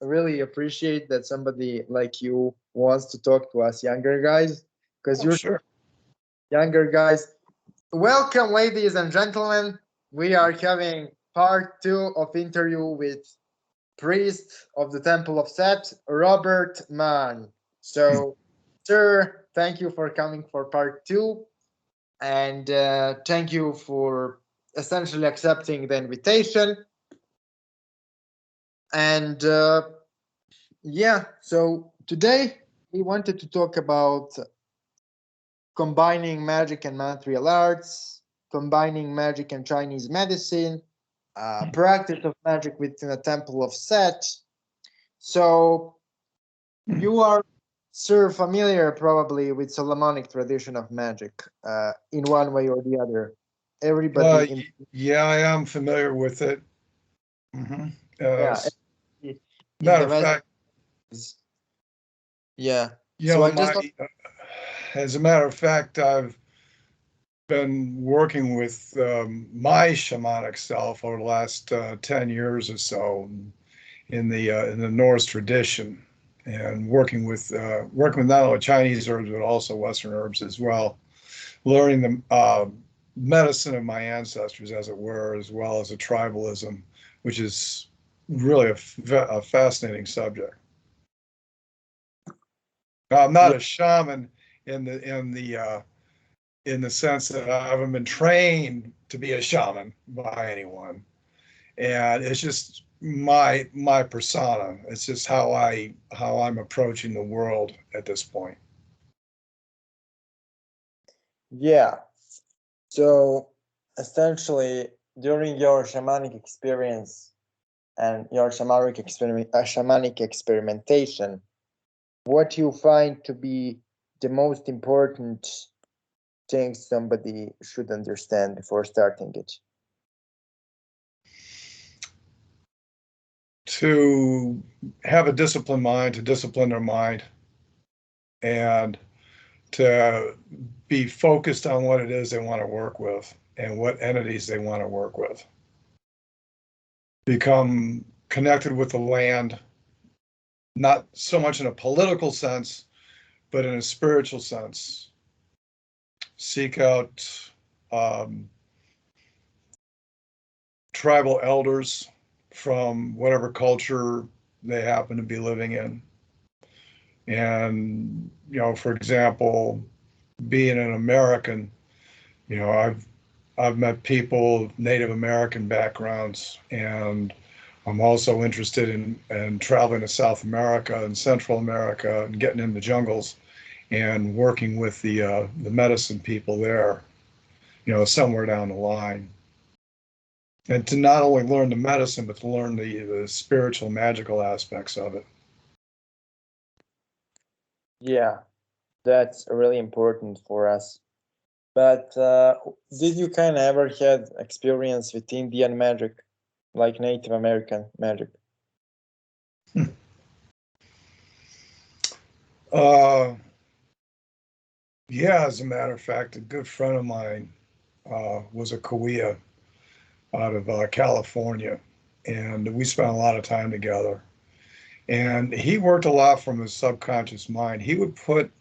really appreciate that somebody like you wants to talk to us younger guys, because Oh, you're sure. younger guys. Welcome, ladies and gentlemen. We are having part two of interview with priest of the Temple of Set, Robert Mann. So, sir, thank you for coming for part two, and thank you for essentially accepting the invitation. And yeah, so today we wanted to talk about combining magic and martial arts, combining magic and Chinese medicine, practice of magic within a temple of Set. So you are, sir, familiar probably with Solomonic tradition of magic in one way or the other. Everybody in Yeah, I am familiar with it. hmm yeah in Matter the of West fact, is yeah. you So know, I just as a matter of fact, I've been working with my shamanic self over the last 10 years or so in the Norse tradition, and working with not only Chinese herbs but also Western herbs as well, learning the medicine of my ancestors, as it were, as well as a tribalism, which is really a fascinating subject. Now, I'm not yeah a shaman in the sense that I haven't been trained to be a shaman by anyone, and it's just my persona. It's just how I'm approaching the world at this point. yeah. So essentially, during your shamanic experience and your shamanic experimentation, what you find to be the most important things somebody should understand before starting it? To have a disciplined mind, to discipline their mind, and to be focused on what it is they want to work with and what entities they want to work with. Become connected with the land, not so much in a political sense, but in a spiritual sense. Seek out um, tribal elders from whatever culture they happen to be living in. And, for example, being an American, I've met people of Native American backgrounds, and I'm also interested in traveling to South America and Central America and getting in the jungles and working with the medicine people there, somewhere down the line. And to not only learn the medicine, but to learn the spiritual, magical aspects of it. Yeah, that's really important for us. But did you kind of ever had experience with Indian magic, like Native American magic? Uh, yeah, as a matter of fact, a good friend of mine was a Kauai out of California, and we spent a lot of time together. And he worked a lot from his subconscious mind. He would put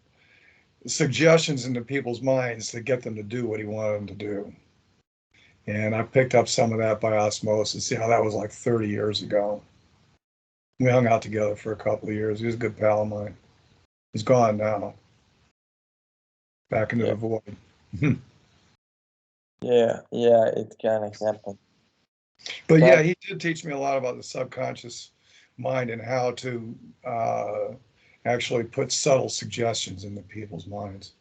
suggestions into people's minds to get them to do what he wanted them to do. And I picked up some of that by osmosis. That was like 30 years ago. We hung out together for a couple of years. He was a good pal of mine. He's gone now, back into Yeah, the void. yeah, it can happen. But yeah, But he did teach me a lot about the subconscious mind and how to actually put subtle suggestions into people's minds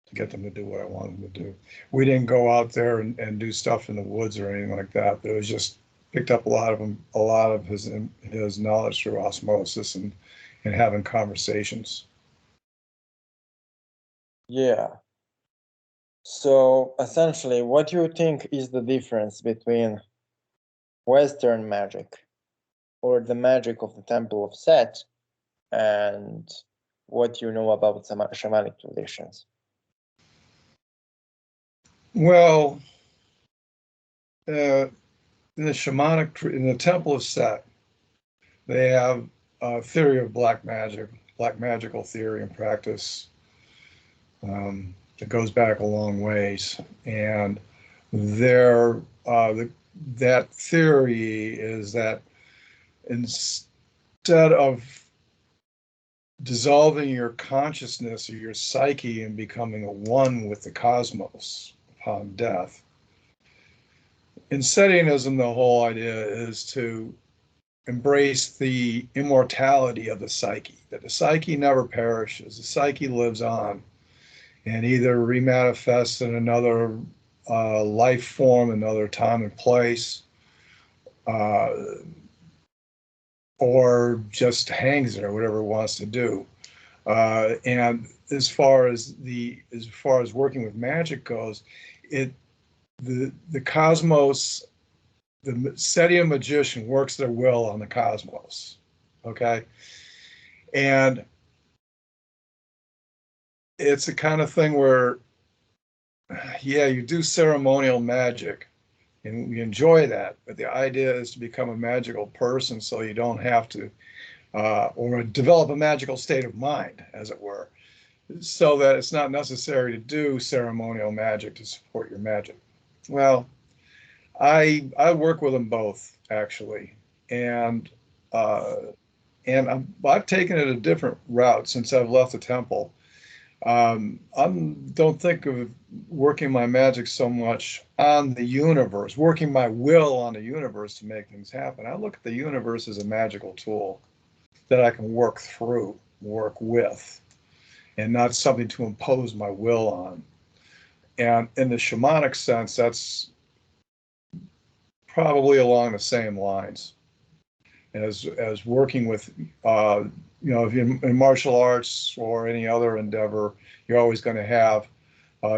to get them to do what I wanted them to do. We didn't go out there and do stuff in the woods or anything like that, but it was just picked up a lot of his knowledge through osmosis and having conversations. yeah, so essentially, what do you think is the difference between Western magic or the magic of the Temple of Set and what you know about some shamanic traditions? Well, in the Temple of Set, They have a theory of black magic, black magical theory and practice that goes back a long ways. And their that theory is that instead of dissolving your consciousness or your psyche and becoming a one with the cosmos upon death, in Setianism, the whole idea is to embrace the immortality of the psyche, that the psyche never perishes, the psyche lives on and either remanifests in another life form, another time and place, uh, or just hangs there, whatever it wants to do. And as far as working with magic goes, the cosmos, the Setian magician works their will on the cosmos. Okay, and it's a kind of thing where, yeah, you do ceremonial magic and we enjoy that, but the idea is to become a magical person so you don't have to, or develop a magical state of mind, as it were, so that it's not necessary to do ceremonial magic to support your magic. Well, I work with them both actually, and uh, I've taken it a different route since I've left the temple. I don't think of working my magic so much on the universe, working my will on the universe to make things happen. I look at the universe as a magical tool that I can work through, work with, and not something to impose my will on. And in the shamanic sense, that's probably along the same lines as working with, if you're in martial arts or any other endeavor, you're always going to have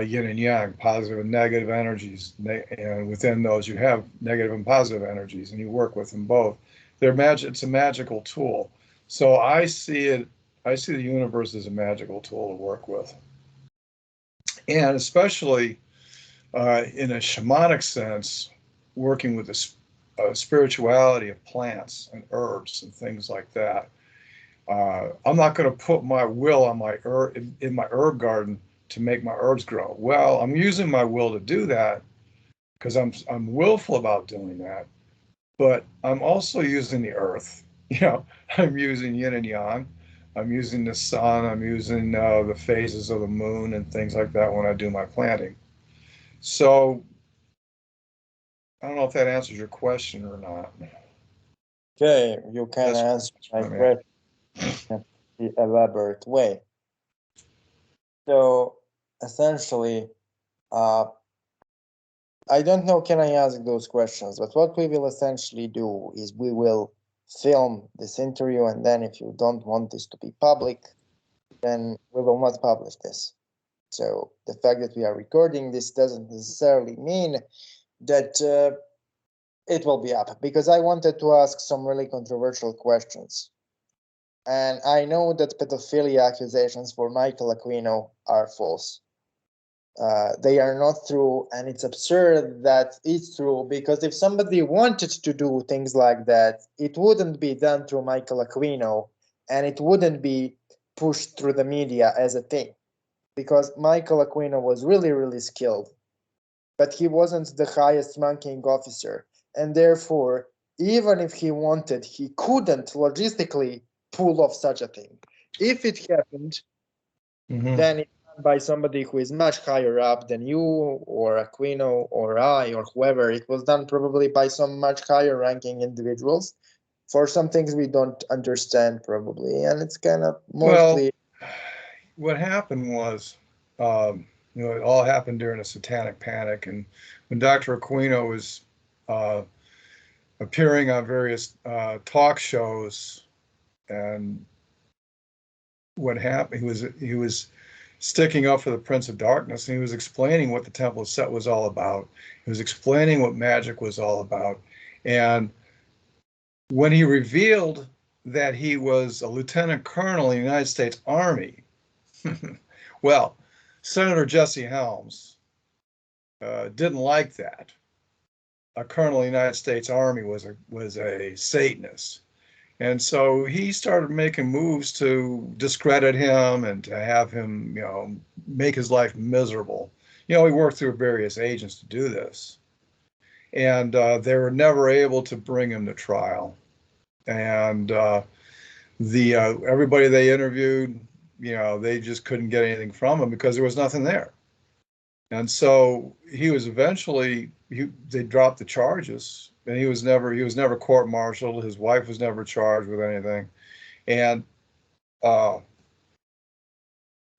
yin and yang, positive and negative energies, and within those you have negative and positive energies, and you work with them both. It's a magical tool. So I see the universe as a magical tool to work with, and especially in a shamanic sense, working with the spirituality of plants and herbs and things like that. I'm not going to put my will on my herb in my herb garden to make my herbs grow. Well, I'm using my will to do that because I'm willful about doing that, but I'm also using the earth. I'm using yin and yang. I'm using the sun. I'm using the phases of the moon and things like that when I do my planting. So I don't know if that answers your question or not. Okay, you can answer my question in an elaborate way. So essentially, I don't know, can I ask those questions, but what we will essentially do is we will film this interview, and then if you don't want this to be public, then we will not publish this. So the fact that we are recording this doesn't necessarily mean that it will be up, because I wanted to ask some really controversial questions. And I know that pedophilia accusations for Michael Aquino are false. They are not true, and it's absurd that it's true, because if somebody wanted to do things like that, it wouldn't be done through Michael Aquino, and it wouldn't be pushed through the media as a thing, because Michael Aquino was really, really skilled, but he wasn't the highest ranking officer, and therefore, even if he wanted, he couldn't logistically pull off such a thing. If it happened, then it's done by somebody who is much higher up than you or Aquino or I or whoever. It was done probably by some much higher ranking individuals for some things we don't understand probably, and it's kind of mostly. Well, what happened was, it all happened during a satanic panic, and when Dr. Aquino was appearing on various talk shows, and what happened, he was sticking up for the Prince of Darkness, and he was explaining what the Temple of Set was all about. He was explaining what magic was all about, and when he revealed that he was a lieutenant colonel in the United States Army, well, Senator Jesse Helms didn't like that. A colonel in the United States Army was a Satanist, And so he started making moves to discredit him and to have him, make his life miserable. He worked through various agents to do this. And they were never able to bring him to trial. And everybody they interviewed, they just couldn't get anything from him because there was nothing there. And so he was eventually they dropped the charges, and he was never court-martialed. His wife was never charged with anything. And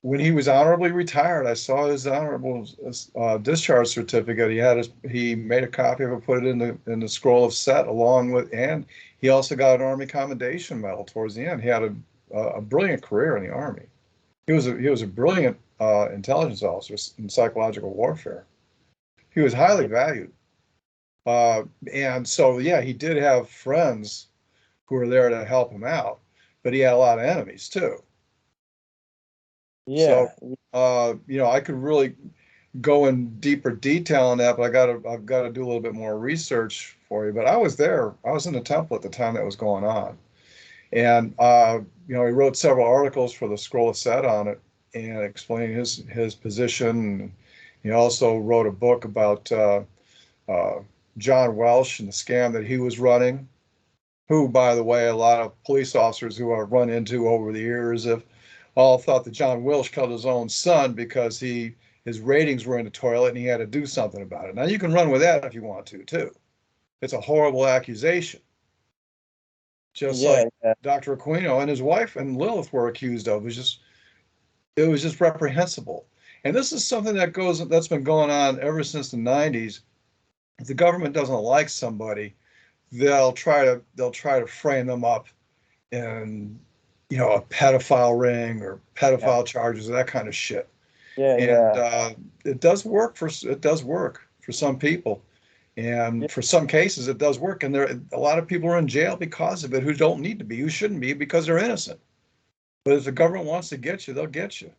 when he was honorably retired, I saw his honorable discharge certificate. He made a copy of it, put it in the scroll of Set along with, and he also got an Army Commendation Medal towards the end. He had a brilliant career in the Army. He was a brilliant intelligence officer in psychological warfare. He was highly valued. And so, yeah, he did have friends who were there to help him out, but he had a lot of enemies too. Yeah. So, I could really go in deeper detail on that, but I've got to do a little bit more research for you. But I was there. I was in the temple at the time that was going on. And, he wrote several articles for the Scroll of Set on it and explaining his position. He also wrote a book about John Welsh and the scam that he was running, who, by the way, a lot of police officers who I've run into over the years have all thought that John Welsh killed his own son because his ratings were in the toilet and he had to do something about it. Now, you can run with that if you want to, too. It's a horrible accusation. Just like Dr. Aquino and his wife and Lilith were accused of. It was just reprehensible. And this is something that's been going on ever since the 90s. If the government doesn't like somebody, they'll try to frame them up in a pedophile ring or pedophile charges, that kind of shit. It does work for some people. And for some cases, it does work. And a lot of people are in jail because of it who don't need to be, who shouldn't be, because they're innocent. But if the government wants to get you, they'll get you.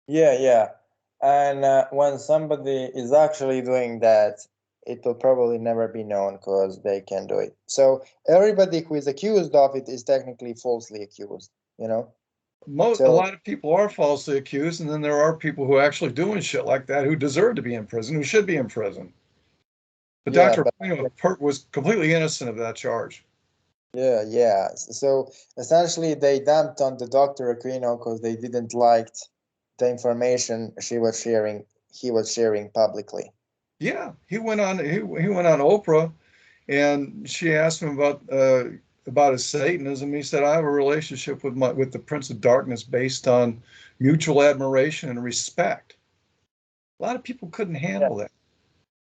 Yeah. And when somebody is actually doing that, it will probably never be known because they can do it. So everybody who is accused of it is technically falsely accused, A lot of people are falsely accused, and then there are people who are actually doing shit like that who deserve to be in prison, who should be in prison. But Dr. Aquino was completely innocent of that charge. Yeah. So essentially, they dumped on the Dr. Aquino because they didn't like the information he was sharing publicly. Yeah, he went on Oprah, and she asked him about his Satanism. He said, "I have a relationship with the Prince of Darkness based on mutual admiration and respect." A lot of people couldn't handle that.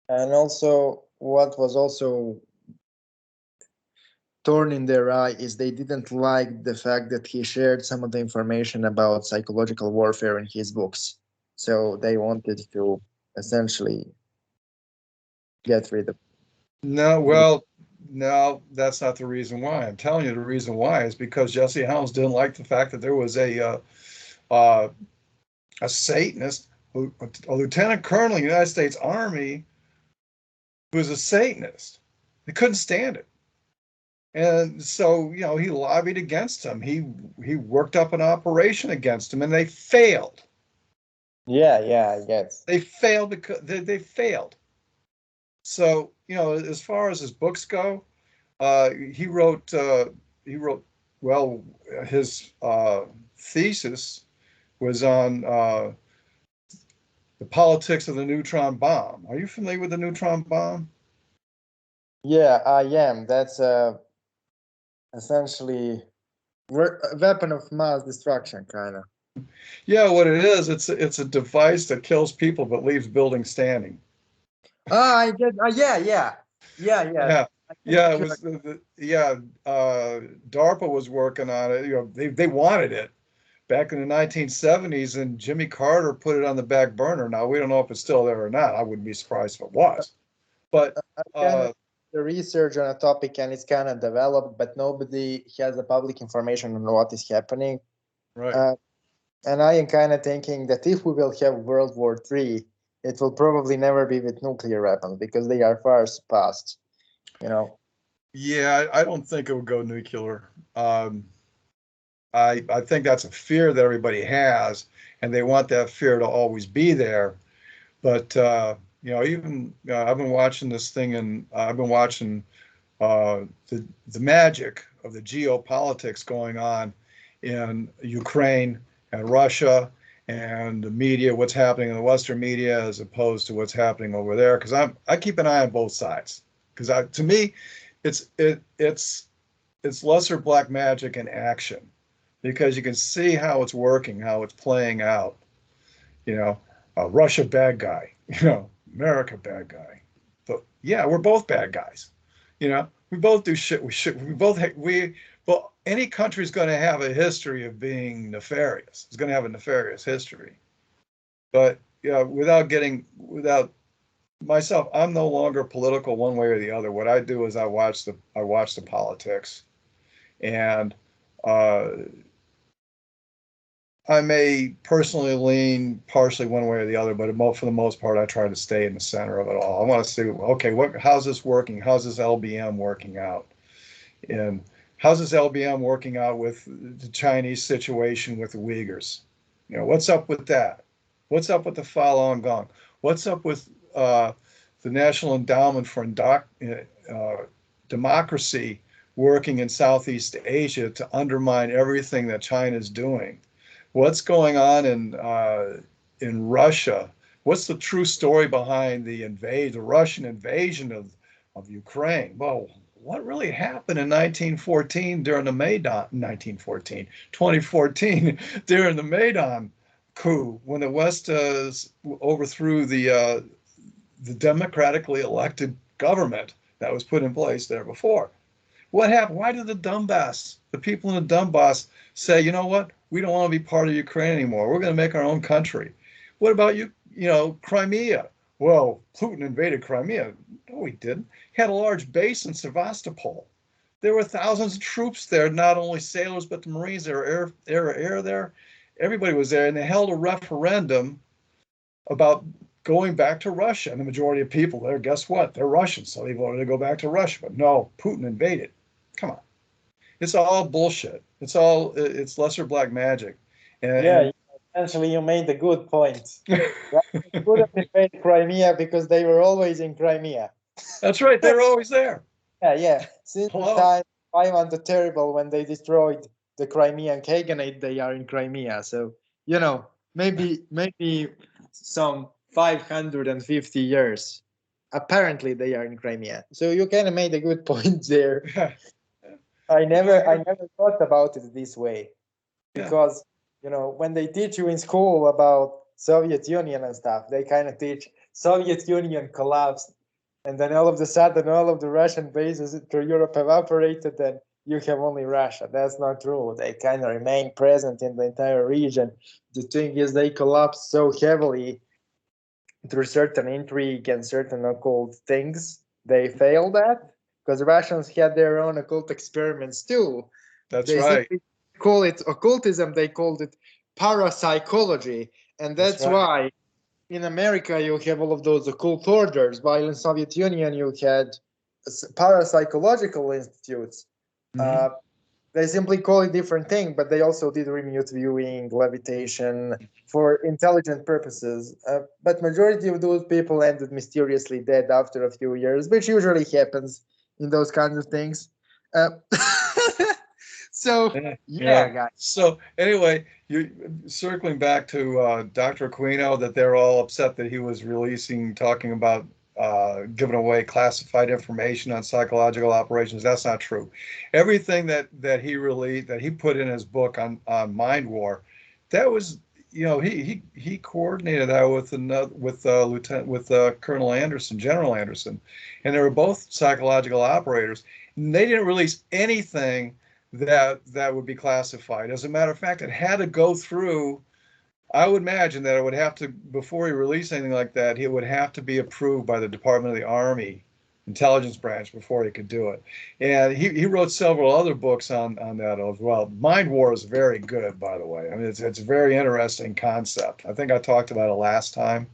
And also, what was also thorn in their eye is they didn't like the fact that he shared some of the information about psychological warfare in his books. So they wanted to essentially get rid of. No, that's not the reason why. I'm telling you, the reason why is because Jesse Helms didn't like the fact that there was a Satanist, a lieutenant colonel in the United States Army, who was a Satanist. He couldn't stand it. And so, he lobbied against him. He worked up an operation against him, and they failed. Yes. They failed because they failed. So, as far as his books go, he wrote well, his thesis was on the politics of the neutron bomb. Are you familiar with the neutron bomb? Yeah, I am. That's essentially a weapon of mass destruction, kind of. Yeah, what it is, it's a device that kills people but leaves buildings standing. I get. Yeah. It was DARPA was working on it. They wanted it back in the 1970s, and Jimmy Carter put it on the back burner. Now we don't know if it's still there or not. I wouldn't be surprised if it was. But the research on a topic, and it's kind of developed, but nobody has the public information on what is happening. Right. And I am kind of thinking that if we will have World War III, it will probably never be with nuclear weapons because they are far past, Yeah, I don't think it would go nuclear. I think that's a fear that everybody has, and they want that fear to always be there. But even I've been watching this thing, and I've been watching the magic of the geopolitics going on in Ukraine and Russia and the media, what's happening in the Western media as opposed to what's happening over there. Because I keep an eye on both sides. Because to me, it's lesser black magic in action because you can see how it's working, how it's playing out. Russia bad guy, America bad guy. But yeah, we're both bad guys. We both do shit. Well, any country's going to have a history of being nefarious. It's going to have a nefarious history. But without myself, I'm no longer political one way or the other. What I do is I watch the politics, and uh, I may personally lean partially one way or the other, but for the most part, I try to stay in the center of it all. I want to see, okay, how's this working? How's this LBM working out? And how's this LBM working out with the Chinese situation with the Uyghurs? What's up with that? What's up with the Falun Gong? What's up with the National Endowment for Democracy working in Southeast Asia to undermine everything that China's doing? What's going on in Russia? What's the true story behind the Russian invasion of Ukraine? Well, what really happened in 1914 during the Maidan 1914 2014 during the Maidan coup when the West overthrew the democratically elected government that was put in place there before? What happened? Why did the people in the Donbass say, you know what? We don't want to be part of Ukraine anymore. We're going to make our own country. What about Crimea? Well, Putin invaded Crimea. No, he didn't. He had a large base in Sevastopol. There were thousands of troops there, not only sailors, but the Marines. There were air there. Everybody was there, and they held a referendum about going back to Russia. And the majority of people there, guess what? They're Russians, so they voted to go back to Russia. But no, Putin invaded. Come on. It's all bullshit. It's lesser black magic. Yeah, essentially you made a good point. Russians couldn't invade Crimea because they were always in Crimea. That's right. They're always there. Yeah. Since the time Ivan the Terrible, when they destroyed the Crimean Khaganate, they are in Crimea. So, maybe some 550 years. Apparently they are in Crimea. So you kind of made a good point there. I never thought about it this way. Because when they teach you in school about Soviet Union and stuff, they kind of teach Soviet Union collapsed, and then all of a sudden all of the Russian bases through Europe evaporated, and you have only Russia. That's not true. They kind of remain present in the entire region. The thing is, they collapsed so heavily through certain intrigue and certain occult things they failed at, because Russians had their own occult experiments too. That's right. Call it occultism, they called it parapsychology, and that's why in America you have all of those occult orders, while in Soviet Union you had parapsychological institutes. They simply call it different thing, but they also did remote viewing, levitation for intelligent purposes. But majority of those people ended mysteriously dead after a few years, which usually happens in those kinds of things. So yeah, guys. So anyway, you circling back to Dr. Aquino, that they're all upset that he was talking about giving away classified information on psychological operations. That's not true. Everything that he put in his book on Mind War, that was he coordinated that with Colonel Anderson, General Anderson, and they were both psychological operators. And they didn't release anything that would be classified. As a matter of fact, it had to go through. I would imagine that it would have to, before he released anything like that, it would have to be approved by the Department of the Army Intelligence Branch before he could do it. And he wrote several other books on that as well. Mind War is very good, by the way. I mean, it's a very interesting concept. I think I talked about it last time,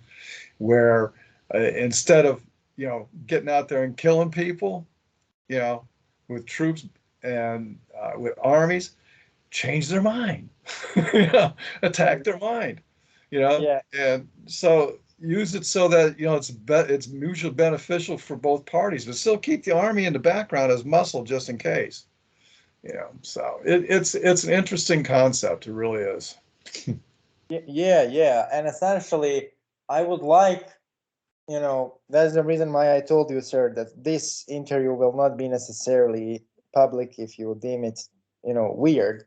where instead of getting out there and killing people, with troops and with armies, change their mind, you know, attack their mind, you know, Yeah. and so use it so that, you know, it's mutually beneficial for both parties, but still keep the army in the background as muscle just in case, you know. So it's an interesting concept. It really is. Yeah. And essentially, I would like, that's the reason why I told you, sir, that this interview will not be necessarily public if you deem it, weird.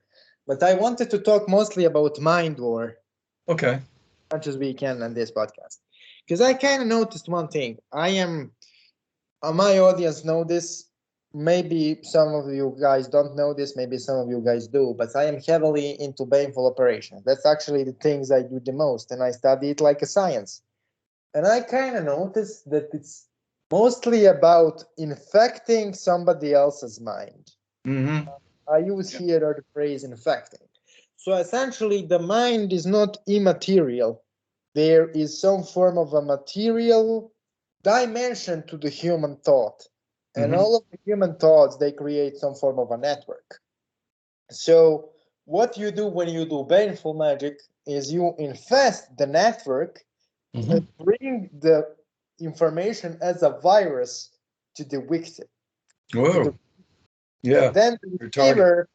But I wanted to talk mostly about mind war, Okay. much as we can on this podcast, because I kind of noticed one thing. My audience know this. Maybe some of you guys don't know this. Maybe some of you guys do. But I am heavily into baneful operations. That's actually the things I do the most, and I study it like a science. And I kind of noticed that it's mostly about infecting somebody else's mind. Mm-hmm. I use here the phrase infecting. So essentially, the mind is not immaterial. There is some form of a material dimension to the human thought. And Mm-hmm. all of the human thoughts, they create some form of a network. So what you do when you do baneful magic is you infest the network Mm-hmm. and bring the information as a virus to the victim. Whoa. And Yeah. then the Your target. receiver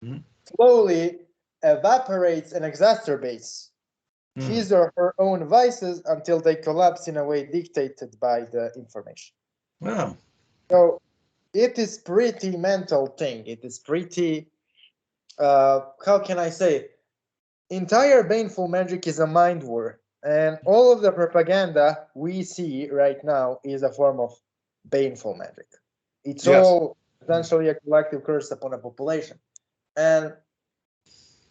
Mm-hmm. slowly evaporates and exacerbates Mm. his or her own vices until they collapse in a way dictated by the information. Wow. So it is pretty mental thing. It is pretty, how can I say, entire baneful magic is a mind war. And all of the propaganda we see right now is a form of baneful magic. It's Yes. all essentially a collective curse upon a population. And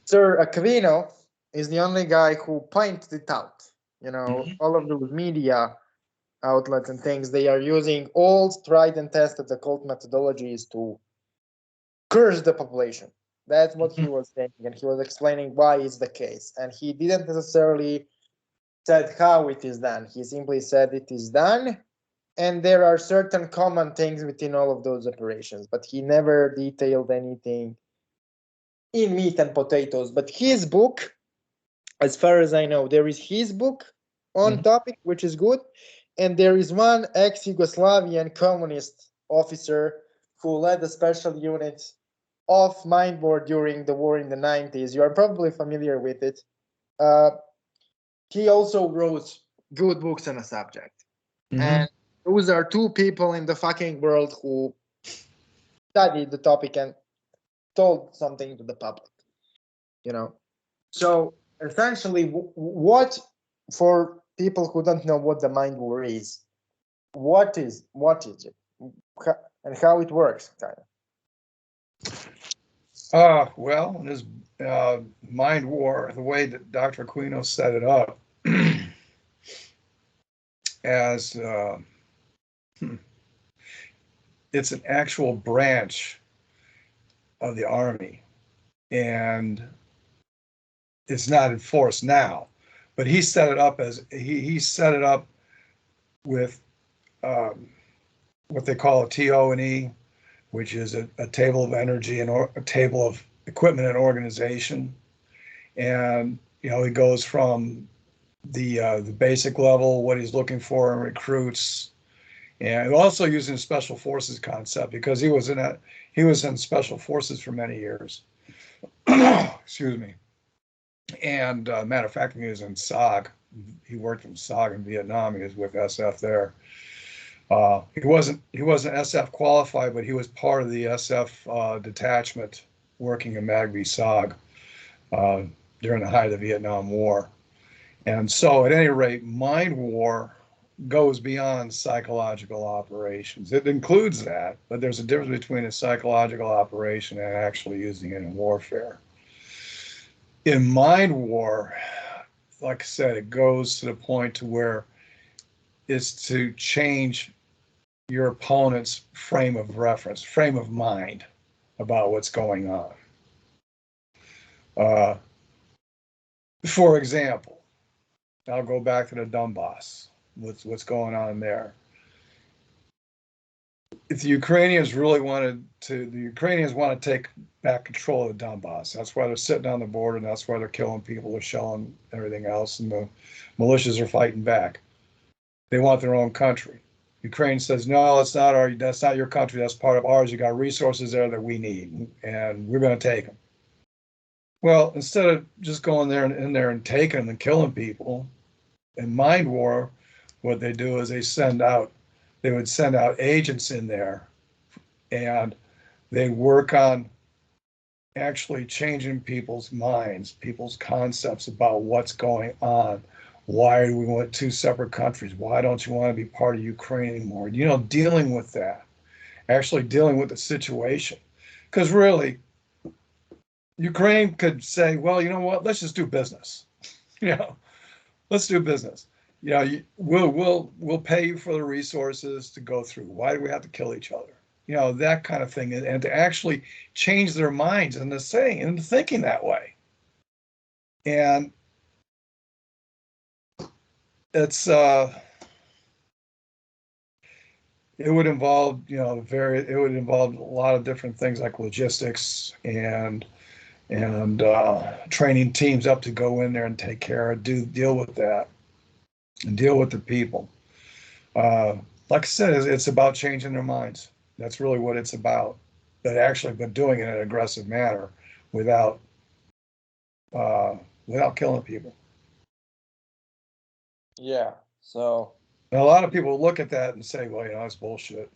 Sir Aquino is the only guy who pointed it out. Mm-hmm. All of those media outlets and things, they are using old, tried and tested occult methodologies to curse the population. That's what he was saying, and he was explaining why it's the case. And he didn't necessarily said how it is done. He simply said it is done, and there are certain common things within all of those operations. But he never detailed anything in meat and potatoes. But his book, as far as I know, there is his book on Mm-hmm. topic, which is good, and there is one ex-Yugoslavian communist officer who led a special unit of mind war during the war in the 90s. You are probably familiar with it. Uh, he also wrote good books on a subject. Mm-hmm. And those are two people in the fucking world who studied the topic and told something to the public, you know. So essentially, what, for people who don't know what the mind war is, what is it, and how it works, kind of. Well, in his mind war, the way that Dr. Aquino set it up as hmm, it's an actual branch of the army, and it's not enforced now. But he set it up as he set it up with um, what they call a TO&E, which is a table of energy and a table of equipment and organization. And you know, he goes from the basic level, what he's looking for in recruits, and also using the special forces concept because he was in special forces for many years. Excuse me. And matter of fact, he was in SOG. He worked in SOG in Vietnam. He was with SF there. He wasn't SF qualified, but he was part of the SF detachment working in Magby SOG uh, during the height of the Vietnam War. And so, at any rate, mind war goes beyond psychological operations. It includes that, but there's a difference between a psychological operation and actually using it in warfare. In mind war, like I said, it goes to the point to where it's to change your opponent's frame of reference, frame of mind about what's going on. Uh, for example, I'll go back to the Donbass. What's going on there? if the Ukrainians really the Ukrainians want to take back control of the Donbass. That's why they're sitting on the border, and that's why they're killing people, they're shelling everything else, and the militias are fighting back. They want their own country. Ukraine says, no, that's not your country, that's part of ours. You got resources there that we need, and we're going to take them. Well, instead of just going there and in there and taking them and killing people, in mind war, what they do is they would send out agents in there, and they work on actually changing people's minds, people's concepts about what's going on. Why do we want two separate countries? Why don't you want to be part of Ukraine anymore? Dealing with that, actually dealing with the situation. Because really, Ukraine could say, well, you know what, let's just do business. Let's do business. We'll pay you for the resources to go through. Why do we have to kill each other? That kind of thing, and to actually change their minds into thinking that way. And it's it would involve a lot of different things like logistics and training teams up to go in there and take care of, deal with that, and deal with the people. Like I said, it's about changing their minds. That's really what it's about. But doing it in an aggressive manner without killing people. Yeah. So. And a lot of people look at that and say, well, that's bullshit.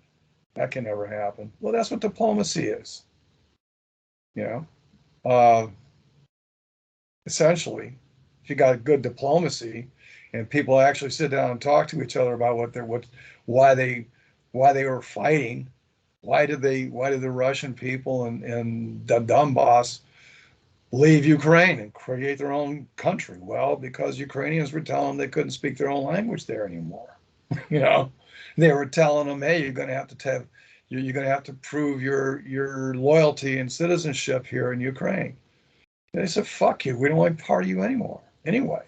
That can never happen. Well, that's what diplomacy is. Essentially, if you got good diplomacy and people actually sit down and talk to each other about why they were fighting, why did the Russian people and the Donbass leave Ukraine and create their own country? Well, because Ukrainians were telling them they couldn't speak their own language there anymore. They were telling them, hey, you're going to have to prove your loyalty and citizenship here in Ukraine. They said, fuck you, we don't want part of you anymore anyway.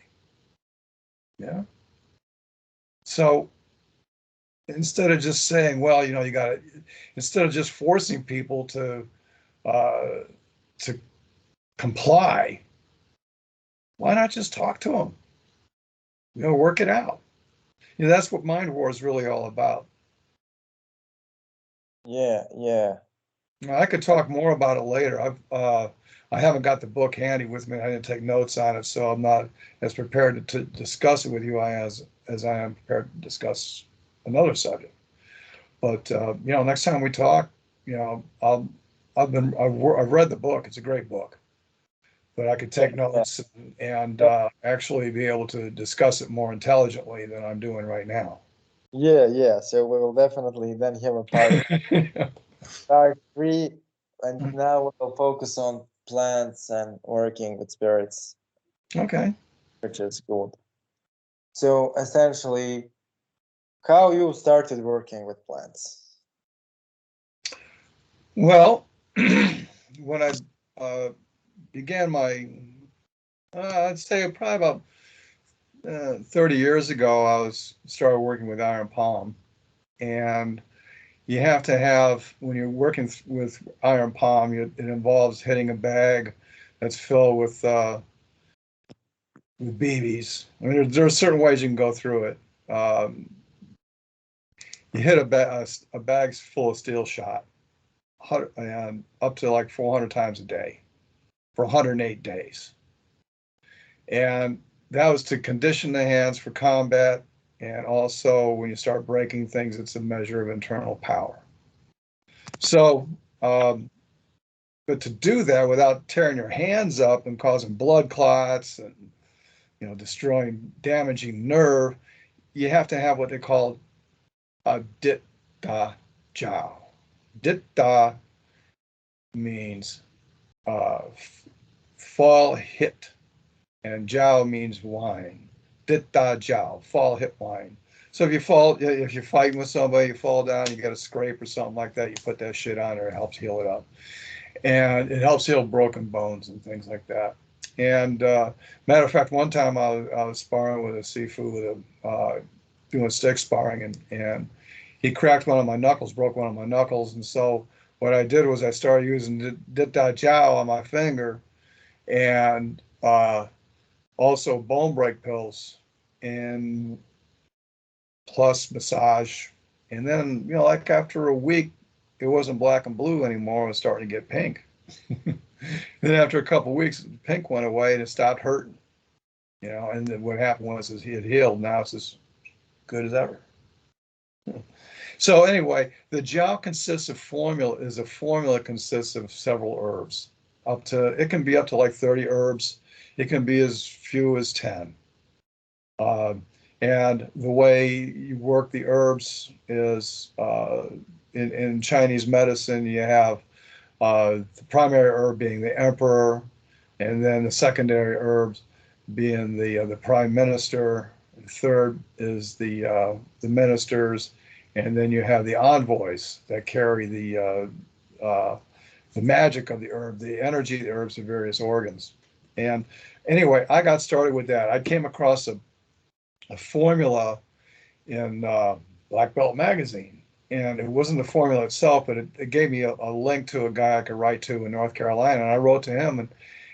So instead of just saying, well, instead of just forcing people to comply, why not just talk to them? Work it out. That's what mind war is really all about. Yeah. I could talk more about it later. I haven't got the book handy with me. I didn't take notes on it, so I'm not as prepared to discuss it with you as I am prepared to discuss another subject. But next time we talk, I've read the book. It's a great book, but I could take notes and actually be able to discuss it more intelligently than I'm doing right now. Yeah. So we will definitely then have a part 3, and now we'll focus on plants and working with spirits. Okay. Which is good. So essentially, how you started working with plants? Well, when I began I'd say probably about 30 years ago, I started working with iron palm, and you have to have, when you're working with iron palm, it involves hitting a bag that's filled with BBs. I mean, there are certain ways you can go through it. You hit a bag's full of steel shot, and up to like 400 times a day for 108 days. And that was to condition the hands for combat. And also, when you start breaking things, it's a measure of internal power. So, but to do that without tearing your hands up and causing blood clots and, damaging nerve, you have to have what they call a dit da jiao. Dit da means fall hit, and jiao means wine. Dit da jiao, fall hit wine. So if you're fighting with somebody, you fall down, you get a scrape or something like that, you put that shit on there, it helps heal it up. And it helps heal broken bones and things like that. And matter of fact, one time I was sparring with a Sifu, doing stick sparring, and he cracked one of my knuckles, broke one of my knuckles, and so what I did was I started using Dit Da Jiao on my finger, and also bone break pills, and plus massage. And then, like after a week, it wasn't black and blue anymore. It was starting to get pink. Then after a couple of weeks, the pink went away and it stopped hurting. And then what happened was he had healed. Now it's as good as ever. So anyway, the gel consists of formula. A formula consists of several herbs. It can be up to like 30 herbs. It can be as few as 10. And the way you work the herbs is in Chinese medicine, you have the primary herb being the emperor, and then the secondary herbs being the prime minister. The third is the ministers, and then you have the envoys that carry the magic of the herb, the energy of the herbs to various organs. And anyway, I got started with that. I came across a formula in Black Belt magazine, and it wasn't the formula itself, but it gave me a link to a guy I could write to in North Carolina, and I wrote to him,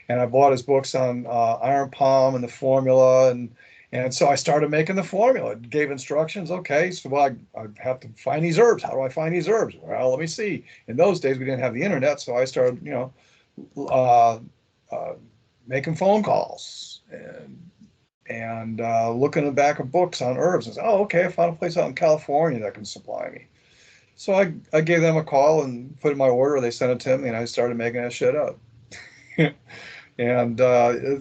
and I bought his books on iron palm and the formula, and so I started making the formula. It gave instructions. Okay, so I have to find these herbs. How do I find these herbs? Well, let me see. In those days, we didn't have the internet, so I started, making phone calls and looking in the back of books on herbs and say, oh, okay, I found a place out in California that can supply me. So I gave them a call and put in my order. They sent it to me, and I started making that shit up. And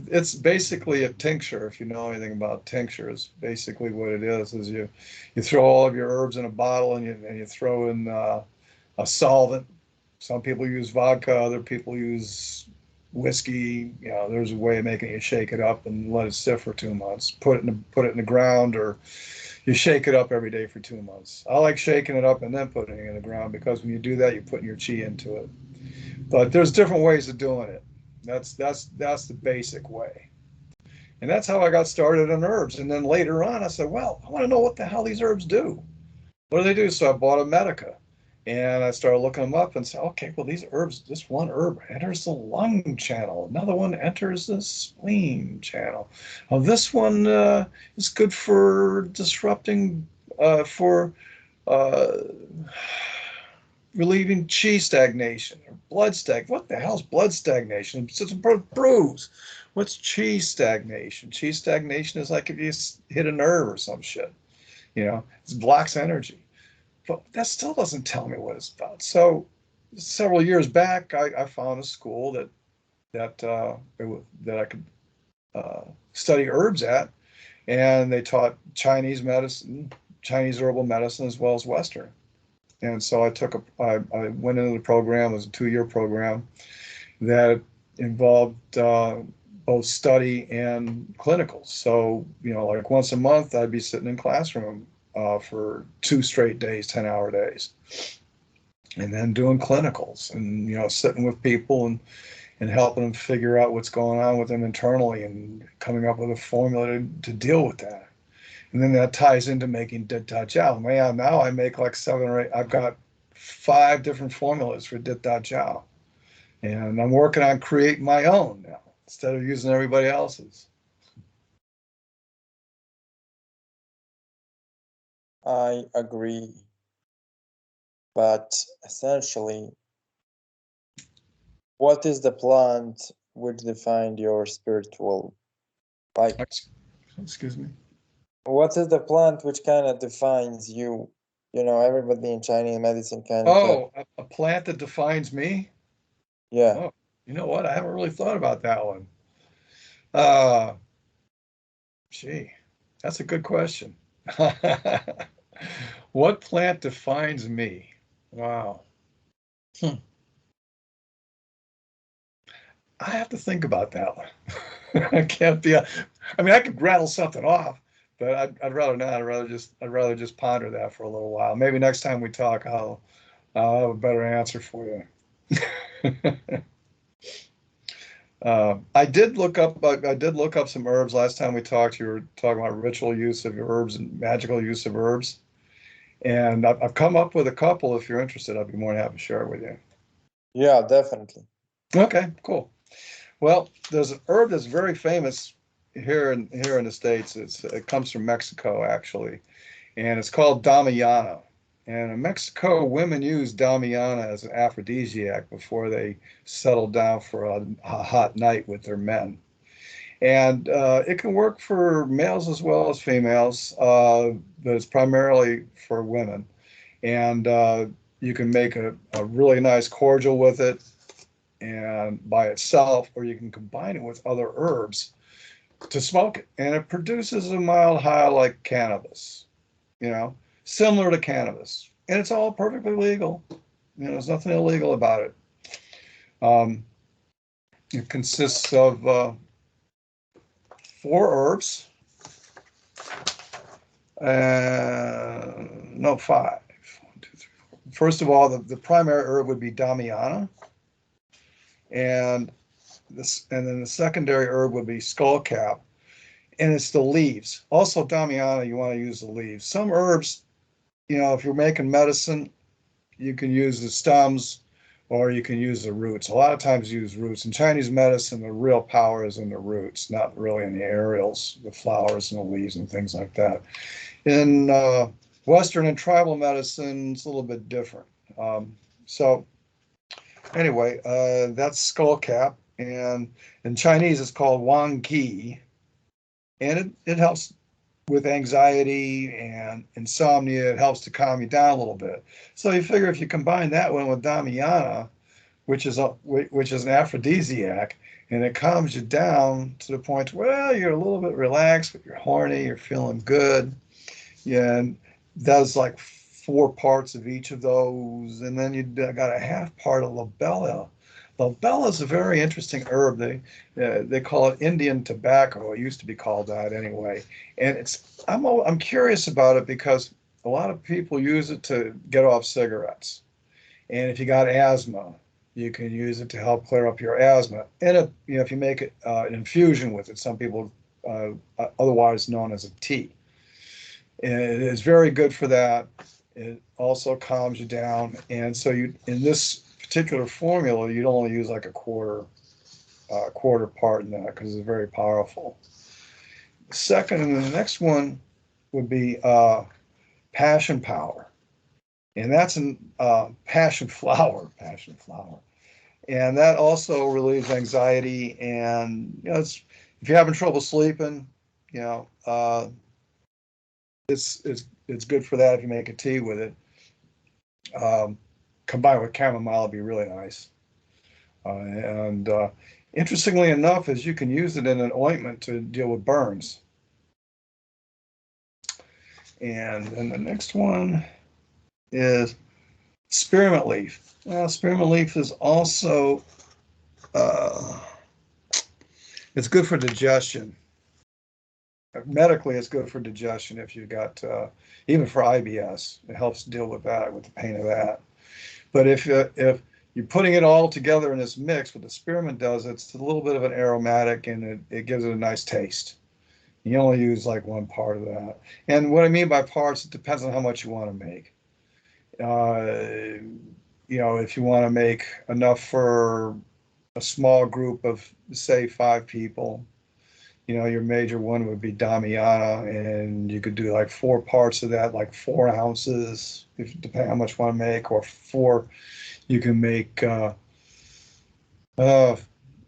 it's basically a tincture. If you know anything about tinctures, basically what it is you throw all of your herbs in a bottle, and you throw in a solvent. Some people use vodka, other people use whiskey. There's a way of making it. You shake it up and let it sit for 2 months. Put it in the ground, or you shake it up every day for 2 months. I like shaking it up and then putting it in the ground, because when you do that, you're putting your chi into it. But there's different ways of doing it. That's the basic way. And that's how I got started on herbs. And then later on, I said, well, I want to know what the hell these herbs do. What do they do? So I bought a Medica. And I started looking them up and said, okay, well, these herbs, this one herb enters the lung channel. Another one enters the spleen channel. Oh, this one is good for disrupting, for relieving chi stagnation or blood stagnation. What the hell's blood stagnation? It's a bruise. What's chi stagnation? Chi stagnation is like if you hit a nerve or some shit. It blocks energy. But that still doesn't tell me what it's about. So several years back, I found a school that I could study herbs at, and they taught Chinese medicine, Chinese herbal medicine, as well as Western. And so I went into the program. It was a 2-year program that involved both study and clinicals. So, like once a month, I'd be sitting in classroom for 2 straight days, 10-hour days, and then doing clinicals and, sitting with people and helping them figure out what's going on with them internally and coming up with a formula to deal with that. And then that ties into making Dit Da Jiao. Man, now I make like 7 or 8. I've got 5 different formulas for Dit Da Jiao. And I'm working on creating my own now instead of using everybody else's. I agree. But essentially, what is the plant which defined your spiritual, like, Excuse me? what is the plant which kind of defines you? Everybody in Chinese medicine kind of. Oh, a plant that defines me? Yeah. Oh, you know what? I haven't really thought about that one. Gee, that's a good question. What plant defines me? Wow. I have to think about that one. I can't be. I could rattle something off, but I'd rather not. I'd rather just ponder that for a little while. Maybe next time we talk, I'll have a better answer for you. I did look up some herbs last time we talked. You were talking about ritual use of herbs and magical use of herbs, And I've come up with a couple. If you're interested, I'd be more than happy to share it with you. Yeah, definitely. Okay, cool. Well, there's an herb that's very famous here in the States. It comes from Mexico actually, and it's called Damiana. And in Mexico, women use Damiana as an aphrodisiac before they settle down for a hot night with their men. And it can work for males as well as females, but it's primarily for women. And you can make a really nice cordial with it and by itself, or you can combine it with other herbs to smoke it. And it produces a mild high like cannabis, you know, similar to cannabis. And it's all perfectly legal. You know, there's nothing illegal about it. Um, it consists of 4 herbs, no, 5. 1, 2, 3, 4. First of all, the primary herb would be Damiana, and then the secondary herb would be skullcap, and it's the leaves. Also, Damiana, you want to use the leaves. Some herbs, you know, if you're making medicine, you can use the stems or you can use the roots. A lot of times you use roots. In Chinese medicine, the real power is in the roots, not really in the aerials, the flowers and the leaves and things like that. In Western and tribal medicine, it's a little bit different. So anyway, that's skullcap. And in Chinese, it's called Wang Qi. And it helps with anxiety and insomnia. It helps to calm you down a little bit. So you figure if you combine that one with Damiana, which is an aphrodisiac, and it calms you down to the point where you're a little bit relaxed, but you're horny, you're feeling good. Yeah, and does like 4 parts of each of those, and then you got a half part of labella. Labella is a very interesting herb. They call it Indian tobacco. It used to be called that anyway. And I'm curious about it because a lot of people use it to get off cigarettes. And if you got asthma, you can use it to help clear up your asthma. And if you make it an infusion with it, some people otherwise known as a tea. And it is very good for that. It also calms you down. And so in this particular formula, you'd only use like a quarter part in that because it's very powerful. Second, and the next one would be passion power, and that's in passion flower, and that also relieves anxiety. And if you're having trouble sleeping, you know, it's good for that if you make a tea with it. Combined with chamomile would be really nice. And interestingly enough, is you can use it in an ointment to deal with burns. And then the next one is spearmint leaf. Spearmint leaf is also it's good for digestion. Medically, it's good for digestion if you've got even for IBS. It helps deal with that, with the pain of that. But if you're putting it all together in this mix, what the spearmint does, it's a little bit of an aromatic, and it gives it a nice taste. You only use like 1 part of that. And what I mean by parts, it depends on how much you want to make. If you want to make enough for a small group of, say, 5 people, your major one would be Damiana, and you could do like 4 parts of that, like 4 ounces, depending how much you want to make, or 4. You can make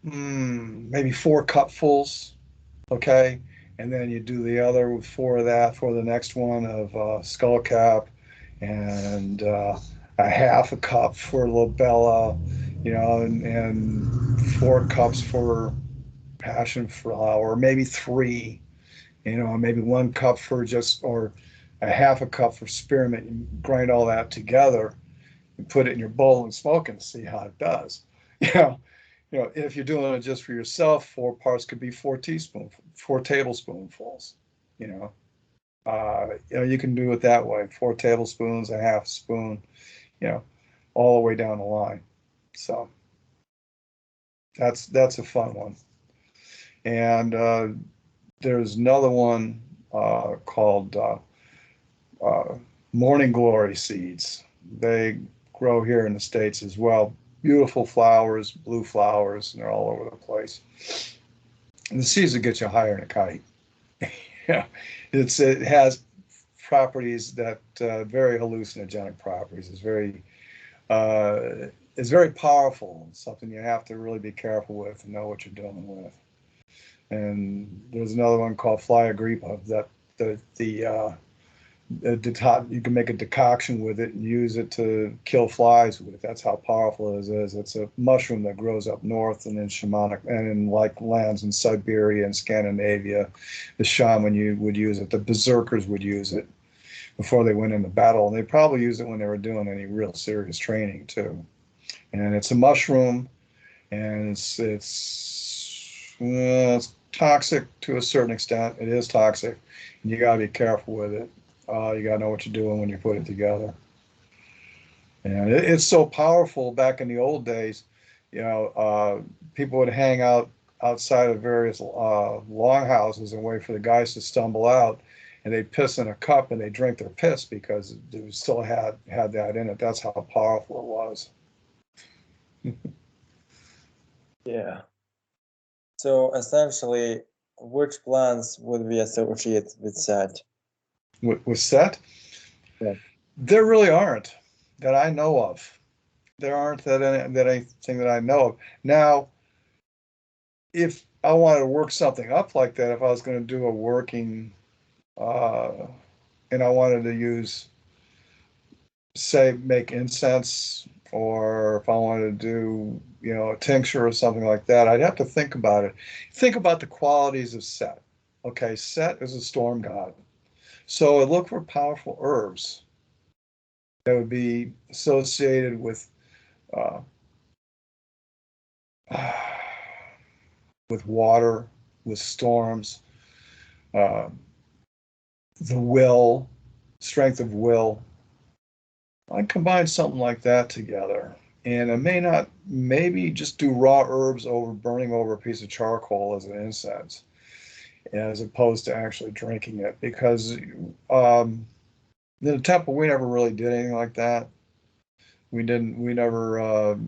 maybe 4 cupfuls, okay? And then you do the other 4 of that for the next one of skullcap, and a half a cup for labella, and 4 cups for passion flower, maybe 3, maybe 1 cup for or a half a cup for spearmint. You grind all that together and put it in your bowl and smoke and see how it does. If you're doing it just for yourself, 4 parts could be 4 tablespoonfuls. You can do it that way: 4 tablespoons, a half spoon, all the way down the line. So that's a fun one. And there's another one called morning glory seeds. They grow here in the States as well. Beautiful flowers, blue flowers, and they're all over the place. And the seeds will get you higher than a kite. Yeah, it has properties that very hallucinogenic properties. It's very powerful. It's something you have to really be careful with and know what you're dealing with. And there's another one called Fly Agrippa that you can make a decoction with it and use it to kill flies with. That's how powerful it is. It's a mushroom that grows up north and in shamanic and in like lands in Siberia and Scandinavia. The shaman would use it. The berserkers would use it before they went into battle, and they probably used it when they were doing any real serious training too. And it's a mushroom, and it's toxic to a certain extent. It is toxic, and you gotta be careful with it. You gotta know what you're doing when you put it together. And it's so powerful. Back in the old days, people would hang out outside of various longhouses and wait for the guys to stumble out, and they'd piss in a cup and they drink their piss because it still had that in it. That's how powerful it was. Yeah. So essentially, which plants would be associated with Set? With Set? Yeah. There really aren't that I know of. There aren't that anything that I know of. Now, if I wanted to work something up like that, if I was going to do a working, and I wanted to use, say, make incense, or if I wanted to do, a tincture or something like that, I'd have to think about it. Think about the qualities of Set. Okay, Set is a storm god. So I look for powerful herbs that would be associated with uh, with water, with storms, uh, the will, strength of will. I combine something like that together. And I maybe just do raw herbs burning over a piece of charcoal as an incense, as opposed to actually drinking it. Because in the temple, we never really did anything like that. We never,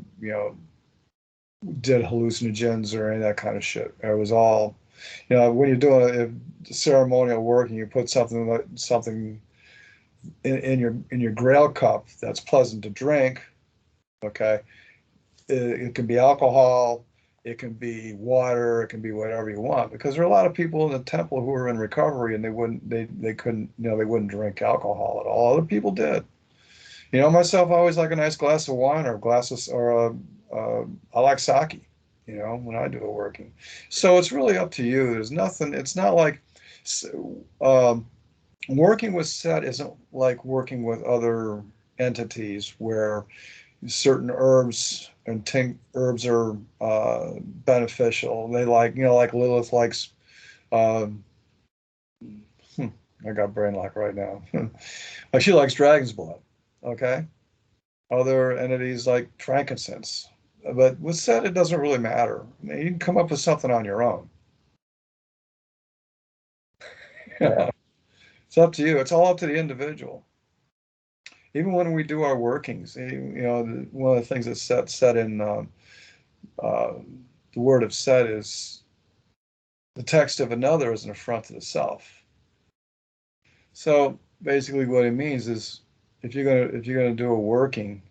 did hallucinogens or any of that kind of shit. It was all, when you're doing a ceremonial work and you put something in your Grail cup that's pleasant to drink, okay, it can be alcohol, it can be water, it can be whatever you want. Because there are a lot of people in the temple who are in recovery and they couldn't, they wouldn't drink alcohol at all. Other people did. Myself, I always like a nice glass of wine or I like sake, when I do a working. So it's really up to you. There's nothing, it's not like, working with Set isn't like working with other entities where certain herbs and herbs are beneficial. They like Lilith likes, um, I got brain lock right now. She likes dragon's blood, okay? Other entities like frankincense. But with Set, it doesn't really matter. I mean, you can come up with something on your own. Yeah. It's up to you. It's all up to the individual. Even when we do our workings, one of the things that's said in the word of Set is the text of another is an affront to the self. So basically, what it means is if you're gonna do a working,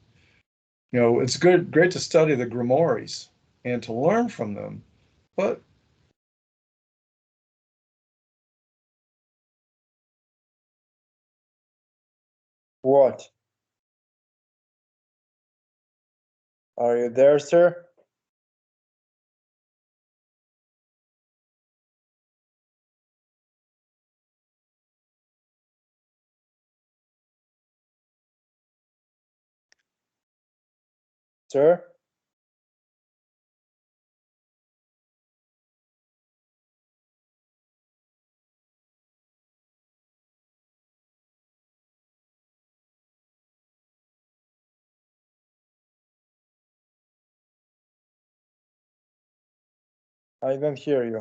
it's great to study the grimoires and to learn from them, but What? Are you there, sir? Sir? I don't hear you.